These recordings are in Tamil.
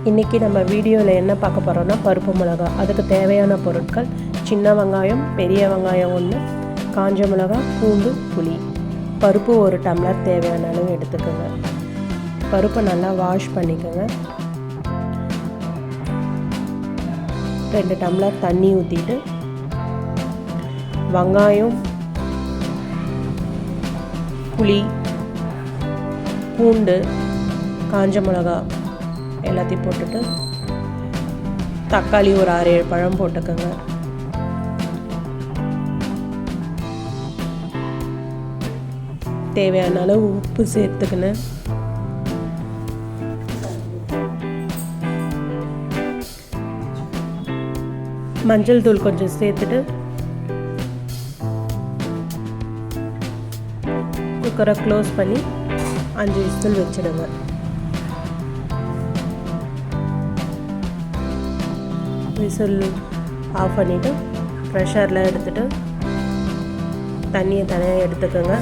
இன்றைக்கி நம்ம வீடியோவில் என்ன பார்க்க போகிறோன்னா பருப்பு மிளகா. அதுக்கு தேவையான பொருட்கள்: சின்ன வெங்காயம், பெரிய வெங்காயம் 1, காஞ்ச மிளகா, பூண்டு, புளி. பருப்பு 1 டம்ளர் தேவையான அளவு எடுத்துக்கோங்க. பருப்பை நல்லா வாஷ் பண்ணிக்கோங்க. 2 டம்ளர் தண்ணி ஊற்றிட்டு வெங்காயம், புளி, பூண்டு, காஞ்ச மிளகா எல்லாத்தையும் போட்டுட்டு தக்காளி ஒரு 6-7 பழம் போட்டுக்கோங்க. தேவையான அளவு உப்பு சேர்த்துக்கினேன். மஞ்சள் தூள் கொஞ்சம் சேர்த்துட்டு குக்கரை க்ளோஸ் பண்ணி 5 விசில் வச்சிடுங்க. விசில் ஆஃப் பண்ணிவிட்டு ப்ரெஷரில் எடுத்துகிட்டு தண்ணியை தனியாக எடுத்துக்கோங்க.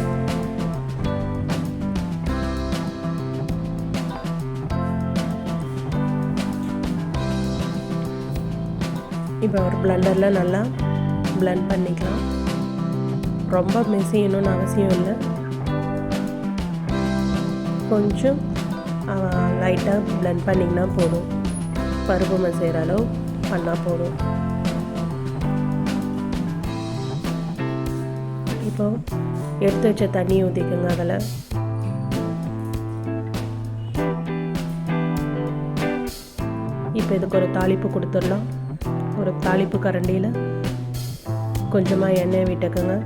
இப்போ ஒரு பிளெண்டரில் நல்லா பிளெண்ட் பண்ணிக்கலாம். ரொம்ப மெசியணும்னு அவசியம் இல்லை, கொஞ்சம் லைட்டாக பிளெண்ட் பண்ணிங்கன்னா போதும். பருப்பு மசைகிற அளவு பண்ணால் போதும். இப்போ எடுத்து வச்ச தண்ணி ஊற்றிக்கோங்க. அதில் இப்போ இதுக்கு ஒரு தாளிப்பு கொடுத்துடலாம். ஒரு தாளிப்பு கரண்டியில் கொஞ்சமாக எண்ணெய் விட்டுக்குங்க.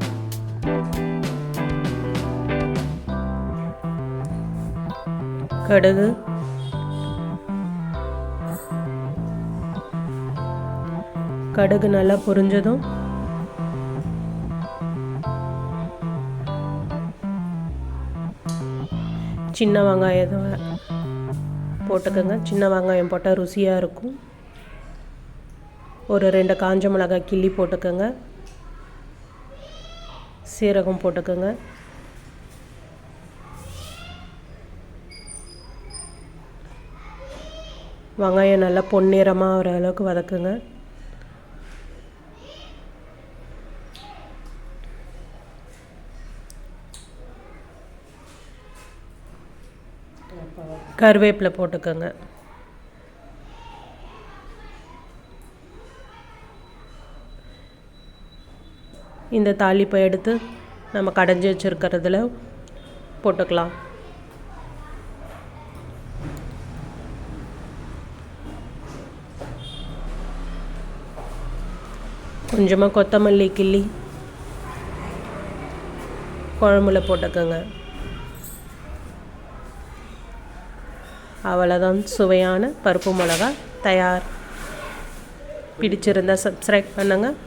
கடுகு, கடுகு நல்லா பொரிஞ்சதும் சின்ன வெங்காயத்தை போட்டுக்கோங்க. சின்ன வெங்காயம் போட்டால் ருசியாக இருக்கும். ஒரு 2 காஞ்ச மிளகாய் கிள்ளி போட்டுக்கோங்க. சீரகம் போட்டுக்கோங்க. வெங்காயம் நல்லா பொன்னிறமாக வர அளவுக்கு வதக்குங்க. கருவேப்பிலை போட்டுக்கோங்க. இந்த தாளிப்பை எடுத்து நம்ம கடைஞ்சி வச்சுருக்கிறதுல போட்டுக்கலாம். கொஞ்சமாக கொத்தமல்லி கிள்ளி குழம்புல போட்டுக்கோங்க. அவ்வளோதான், சுவையான பருப்பு மிளகா தயார். பிடிச்சிருந்தால் சப்ஸ்கிரைப் பண்ணுங்கள்.